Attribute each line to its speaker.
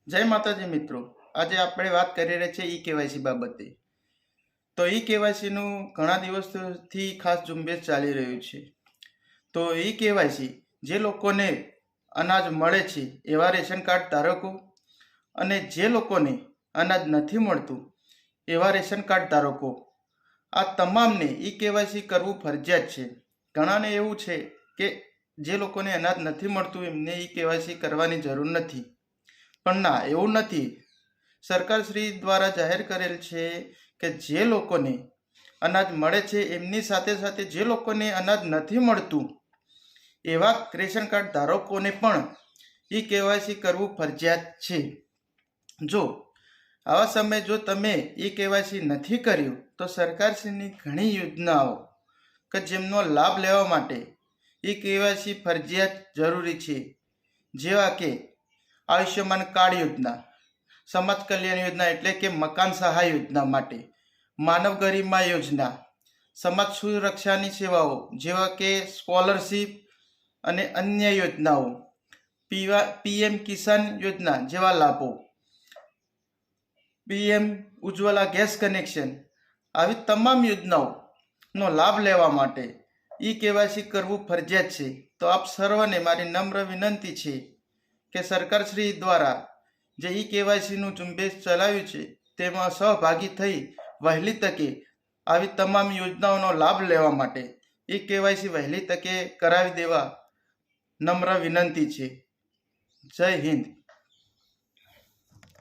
Speaker 1: જય માતાજી મિત્રો, આજે આપણે વાત કરી રહ્યા છીએ ઈ કેવાયસી બાબતે. તો ઈ કેવાયસીનું ઘણા દિવસથી ખાસ ઝુંબેશ ચાલી રહ્યું છે. તો ઈ કેવાયસી જે લોકોને અનાજ મળે છે એવા રેશન કાર્ડ ધારકો અને જે લોકોને અનાજ નથી મળતું એવા રેશન કાર્ડ ધારકો, આ તમામને ઈ કેવાયસી કરવું ફરજિયાત છે. ઘણાને એવું છે કે જે લોકોને અનાજ નથી મળતું એમને ઈ કેવાયસી કરવાની જરૂર નથી, પણ ના, એવું નથી. સરકારશ્રી દ્વારા જાહેર કરેલ છે કે જે લોકોને અનાજ મળે છે એમની સાથે સાથે જે લોકોને અનાજ નથી મળતું એવા રેશન કાર્ડ ધારકોને પણ ઈ કેવાયસી કરવું ફરજિયાત છે. જો આવા સમયે જો તમે ઈ કેવાયસી નથી કર્યું તો સરકારશ્રીની ઘણી યોજનાઓ કે જેમનો લાભ લેવા માટે ઈ કેવાયસી ફરજિયાત જરૂરી છે, જેવા કે આયુષ્યમાન કાર્ડ યોજના, સમાજ કલ્યાણ યોજના એટલે કે મકાન સહાય યોજના માટે, માનવ ગરિમા યોજના, સમાજ સુરક્ષાની સેવાઓ જેવા કે સ્કોલરશીપ અને અન્ય યોજનાઓ, પીએમ કિસાન યોજના જેવા લાભો, પીએમ ઉજ્જવલા ગેસ કનેક્શન, આવી તમામ યોજનાઓનો લાભ લેવા માટે ઈ કેવાયસી કરવું ફરજિયાત છે. તો આપ સર્વને મારી નમ્ર વિનંતી છે કે સરકારશ્રી દ્વારા જે ઈ કેવાયસીનું ઝુંબેશ ચલાવ્યું છે તેમાં સહભાગી થઈ વહેલી તકે આવી તમામ યોજનાઓનો લાભ લેવા માટે ઈ કેવાયસી વહેલી તકે કરાવી દેવા નમ્ર વિનંતી છે. જય હિન્દ.